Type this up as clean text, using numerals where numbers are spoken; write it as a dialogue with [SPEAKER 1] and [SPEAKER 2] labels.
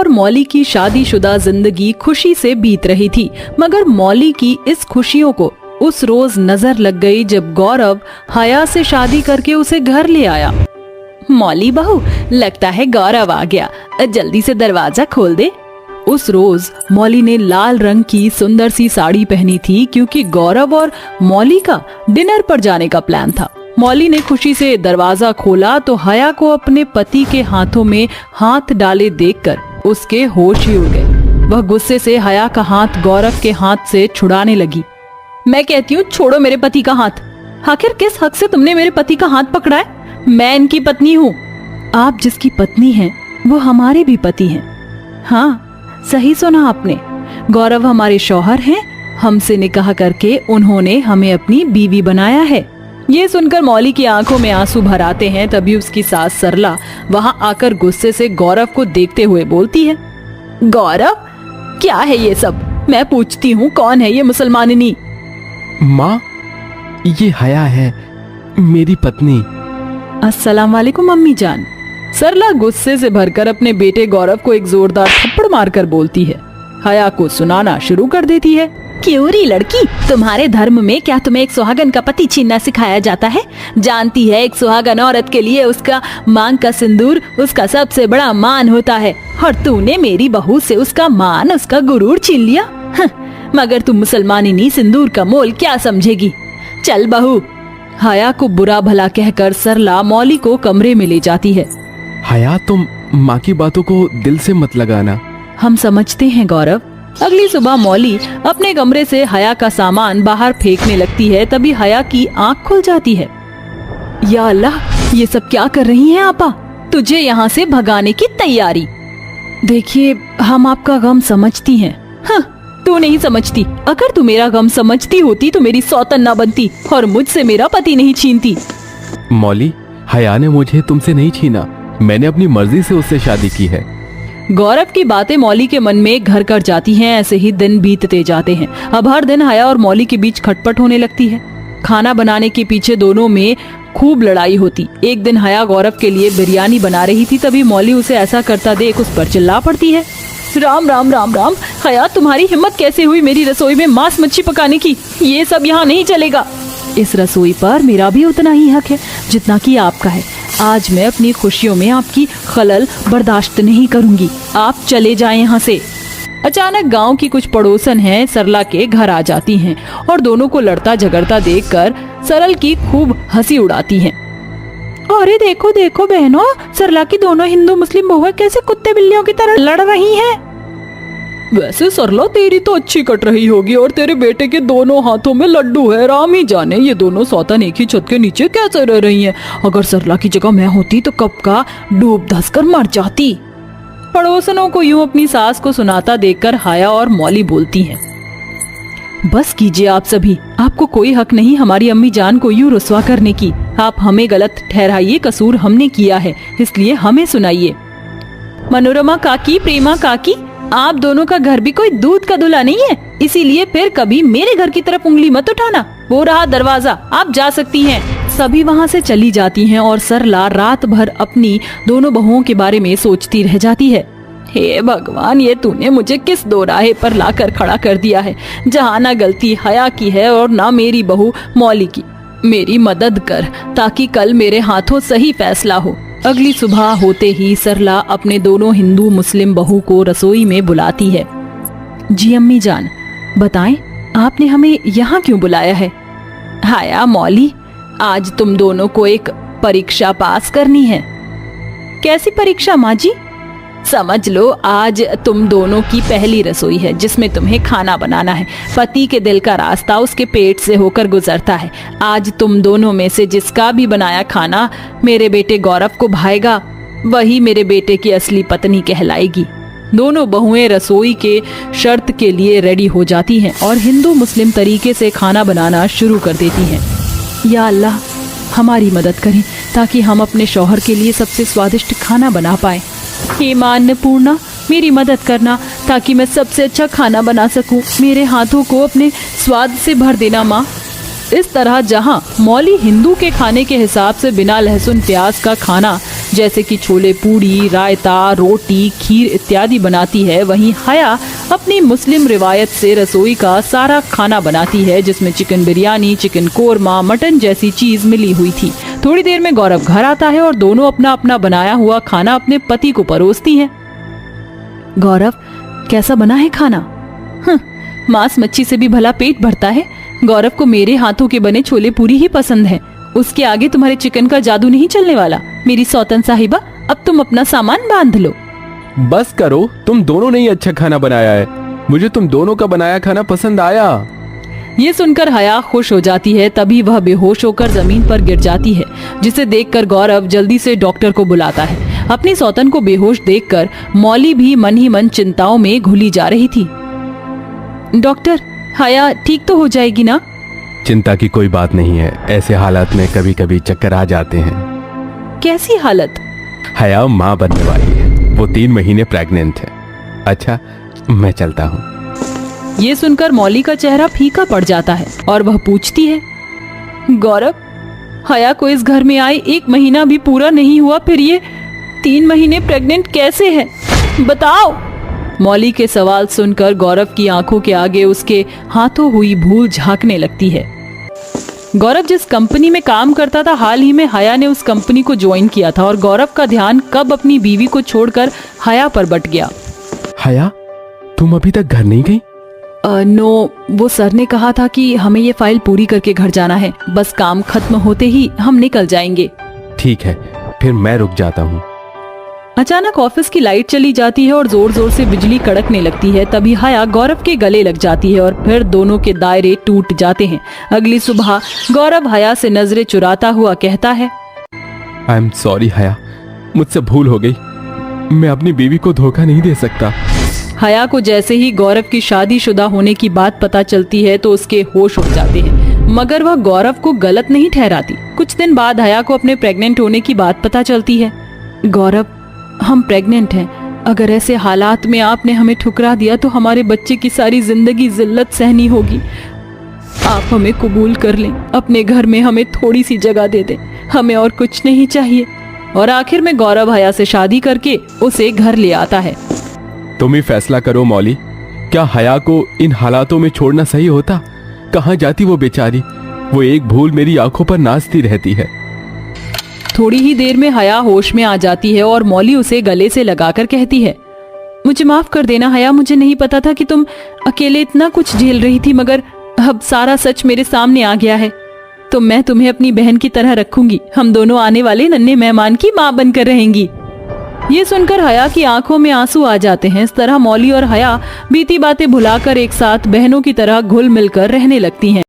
[SPEAKER 1] और मौली की शादीशुदा जिंदगी खुशी से बीत रही थी, मगर मौली की इस खुशियों को उस रोज नजर लग गई जब गौरव हया से शादी करके उसे घर ले आया। मौली बहू, लगता है गौरव आ गया, जल्दी से दरवाजा खोल दे। उस रोज मौली ने लाल रंग की सुंदर सी साड़ी पहनी थी क्योंकि गौरव और मौली का डिनर पर जाने का प्लान था। मौली ने खुशी से दरवाजा खोला तो हया को अपने पति के हाथों में हाथ डाले देखकर उसके होश ही उड़ गए। वह गुस्से से हया का हाथ गौरव के हाथ से छुड़ाने लगी। मैं कहती हूँ छोड़ो मेरे पति का हाथ। आखिर किस हक से तुमने मेरे पति का हाथ पकड़ा है? मैं इनकी पत्नी हूँ। आप जिसकी पत्नी हैं वो हमारे भी पति हैं। हाँ, सही सुना आपने। गौरव हमारे शौहर हैं। हमसे निकाह करके उन्होंने हमें अपनी बीवी बनाया है। ये सुनकर मौली की आंखों में आंसू भर आते हैं। तभी उसकी सास सरला वहां आकर गुस्से से गौरव को देखते हुए बोलती है, गौरव क्या है ये सब? मैं पूछती हूँ कौन है ये मुसलमानिनी?
[SPEAKER 2] माँ, ये हया है, मेरी पत्नी।
[SPEAKER 1] अस्सलाम वालेकुम अम्मी जान। सरला गुस्से से भरकर अपने बेटे गौरव को एक जोरदार थप्पड़ मारकर बोलती है। हया को सुनाना शुरू कर देती है। क्यों री लड़की, तुम्हारे धर्म में क्या तुम्हें एक सुहागन का पति छीनना सिखाया जाता है? जानती है एक सुहागन औरत के लिए उसका मांग का सिंदूर उसका सबसे बड़ा मान होता है, और तूने मेरी बहू से उसका मान, उसका गुरूर छीन लिया। मगर तुम मुसलमानिनी सिंदूर का मोल क्या समझेगी? चल बहू। हया को बुरा भला कहकर सरला मौली को कमरे में ले जाती है।
[SPEAKER 2] हया, तुम माँ की बातों को दिल से मत लगाना।
[SPEAKER 1] हम समझते हैं गौरव। अगली सुबह मौली अपने कमरे से हया का सामान बाहर फेंकने लगती है। तभी हया की आंख खुल जाती है। या अल्लाह, ये सब क्या कर रही हैं आपा? तुझे यहाँ से भगाने की तैयारी। देखिए, हम आपका गम समझती हैं। हाँ, तू नहीं समझती। अगर तू मेरा गम समझती होती तो मेरी सौतन ना बनती और मुझसे मेरा पति नहीं छीनती।
[SPEAKER 2] मौली, हया ने मुझे तुमसे नहीं छीना। मैंने अपनी मर्जी से उससे शादी की है।
[SPEAKER 1] गौरव की बातें मौली के मन में घर कर जाती हैं। ऐसे ही दिन बीतते जाते हैं। अब हर दिन हया और मौली के बीच खटपट होने लगती है। खाना बनाने के पीछे दोनों में खूब लड़ाई होती। एक दिन हया गौरव के लिए बिरयानी बना रही थी, तभी मौली उसे ऐसा करता देख उस पर चिल्ला पड़ती है। राम राम राम राम, हया तुम्हारी हिम्मत कैसे हुई मेरी रसोई में मांस मच्छी पकाने की? ये सब यहाँ नहीं चलेगा। इस रसोई पर मेरा भी उतना ही हक है जितना कि आपका है। आज मैं अपनी खुशियों में आपकी खलल बर्दाश्त नहीं करूंगी। आप चले जाएं यहाँ से। अचानक गांव की कुछ पड़ोसन हैं सरला के घर आ जाती हैं और दोनों को लड़ता झगड़ता देखकर सरल की खूब हंसी उड़ाती हैं। अरे देखो देखो बहनों, सरला की दोनों हिंदू मुस्लिम बहुएं कैसे कुत्ते बिल्लियों की तरह लड़ रही हैं। वैसे सरला तेरी तो अच्छी कट रही होगी और तेरे बेटे के दोनों हाथों में लड्डू है। राम ही जाने ये दोनों सौतन एक ही छत के नीचे कैसे रह रही हैं। अगर सरला की जगह मैं होती तो कब का डूब धस कर मर जाती। पड़ोसनों को यूं अपनी सास को सुनाता देखकर हया और मौली बोलती हैं, बस कीजिए आप सभी, आपको कोई हक नहीं हमारी अम्मी जान को यूं रुस्वा करने की। आप हमें गलत ठहराइए, कसूर हमने किया है इसलिए हमें सुनाइए। मनोरमा काकी, प्रेमा काकी, आप दोनों का घर भी कोई दूध का दूल्हा नहीं है, इसीलिए फिर कभी मेरे घर की तरफ उंगली मत उठाना। वो रहा दरवाजा, आप जा सकती हैं। सभी वहाँ से चली जाती हैं और सरला रात भर अपनी दोनों बहुओं के बारे में सोचती रह जाती है। हे भगवान, ये तूने मुझे किस दो राहे पर लाकर खड़ा कर दिया है, जहाँ ना गलती हया की है और ना मेरी बहू मौली की। मेरी मदद कर ताकि कल मेरे हाथों सही फैसला हो। अगली सुबह होते ही सरला अपने दोनों हिंदू मुस्लिम बहू को रसोई में बुलाती है। जी अम्मी जान, बताएं आपने हमें यहाँ क्यों बुलाया है? हाया मौली, आज तुम दोनों को एक परीक्षा पास करनी है। कैसी परीक्षा माँ जी? समझ लो, आज तुम दोनों की पहली रसोई है जिसमें तुम्हें खाना बनाना है। पति के दिल का रास्ता उसके पेट से होकर गुजरता है। आज तुम दोनों में से जिसका भी बनाया खाना मेरे बेटे गौरव को भाएगा, वही मेरे बेटे की असली पत्नी कहलाएगी। दोनों बहुएं रसोई के शर्त के लिए रेडी हो जाती हैं और हिंदू मुस्लिम तरीके से खाना बनाना शुरू कर देती हैं। या अल्लाह, हमारी मदद करें ताकि हम अपने शौहर के लिए सबसे स्वादिष्ट खाना बना पाएं। हे मां अन्नपूर्णा, मेरी मदद करना ताकि मैं सबसे अच्छा खाना बना सकूं। मेरे हाथों को अपने स्वाद से भर देना माँ। इस तरह जहां मौली हिंदू के खाने के हिसाब से बिना लहसुन प्याज का खाना जैसे कि छोले पूड़ी, रायता, रोटी, खीर इत्यादि बनाती है, वहीं हया अपनी मुस्लिम रिवायत से रसोई का सारा खाना बनाती है, जिसमें chicken biryani, chicken korma, mutton जैसी चीज मिली हुई थी। थोड़ी देर में गौरव घर आता है और दोनों अपना अपना बनाया हुआ खाना अपने पति को परोसती हैं। गौरव, कैसा बना है खाना? मांस मच्छी से भी भला पेट भरता है। गौरव को मेरे हाथों के बने छोले पूरी ही पसंद है। उसके आगे तुम्हारे चिकन का जादू नहीं चलने वाला। मेरी सौतन साहिबा, अब तुम अपना सामान बांध लो।
[SPEAKER 2] बस करो, तुम दोनों ने ही अच्छा खाना बनाया है। मुझे तुम दोनों का बनाया खाना पसंद आया।
[SPEAKER 1] ये सुनकर हया खुश हो जाती है। तभी वह बेहोश होकर जमीन पर गिर जाती है, जिसे देखकर गौरव जल्दी से डॉक्टर को बुलाता है। अपनी सौतन को बेहोश देखकर मौली भी मन ही मन चिंताओं में घुली जा रही थी। डॉक्टर, हया ठीक तो हो जाएगी ना?
[SPEAKER 2] चिंता की कोई बात नहीं है। ऐसे हालात में कभी कभी चक्कर आ जाते हैं।
[SPEAKER 1] कैसी हालत?
[SPEAKER 2] हया माँ बनने वाली है। वो 3 महीने प्रेग्नेंट है। अच्छा, मैं चलता हूँ।
[SPEAKER 1] ये सुनकर मौली का चेहरा फीका पड़ जाता है और वह पूछती है, गौरव, हया को इस घर में आए 1 महीना भी पूरा नहीं हुआ, फिर ये 3 महीने प्रेग्नेंट कैसे है? बताओ। मौली के सवाल सुनकर गौरव की आंखों के आगे उसके हाथों हुई भूल झांकने लगती है। गौरव जिस कंपनी में काम करता था, हाल ही में हया ने उस कंपनी को ज्वाइन किया था और गौरव का ध्यान कब अपनी बीवी को छोड़कर हया पर बट गया।
[SPEAKER 2] हया, तुम अभी तक घर नहीं गई?
[SPEAKER 1] नो, वो सर ने कहा था कि हमें ये फाइल पूरी करके घर जाना है। बस काम खत्म होते ही हम निकल जाएंगे।
[SPEAKER 2] ठीक है, फिर मैं रुक जाता हूँ।
[SPEAKER 1] अचानक ऑफिस की लाइट चली जाती है और जोर जोर से बिजली कड़कने लगती है। तभी हया गौरव के गले लग जाती है और फिर दोनों के दायरे टूट जाते हैं। अगली सुबह गौरव हया से नजरें चुराता हुआ कहता है,
[SPEAKER 2] आई एम सॉरी हया, मुझसे भूल हो गई। मैं अपनी बीवी को धोखा नहीं दे सकता।
[SPEAKER 1] हया को जैसे ही गौरव की शादीशुदा होने की बात पता चलती है तो उसके होश उड़ जाते हैं, मगर वह गौरव को गलत नहीं ठहराती। कुछ दिन बाद हया को अपने प्रेग्नेंट होने की बात पता चलती है। गौरव, हम प्रेग्नेंट हैं। अगर ऐसे हालात में आपने हमें ठुकरा दिया तो हमारे बच्चे की सारी जिंदगी जिल्लत सहनी होगी। आप हमें कबूल कर लें, अपने घर में हमें थोड़ी सी जगह दे दें, हमें और कुछ नहीं चाहिए। और आखिर में गौरव हया से शादी करके उसे घर ले आता है।
[SPEAKER 2] तुम ही फैसला करो मौली, क्या हया को इन हालातों में छोड़ना सही होता? कहाँ जाती वो बेचारी? वो एक भूल मेरी आंखों पर नाचती रहती है।
[SPEAKER 1] थोड़ी ही देर में हया होश में आ जाती है और मौली उसे गले से लगाकर कहती है, मुझे माफ कर देना हया, मुझे नहीं पता था कि तुम अकेले इतना कुछ झेल रही थी, मगर अब सारा सच मेरे सामने आ गया है। तो मैं तुम्हें अपनी बहन की तरह रखूंगी। हम दोनों आने वाले नन्हे मेहमान की माँ बनकर रहेंगी। ये सुनकर हया की आंखों में आंसू आ जाते हैं। इस तरह मौली और हया बीती बातें भुलाकर एक साथ बहनों की तरह घुल मिलकर रहने लगती हैं।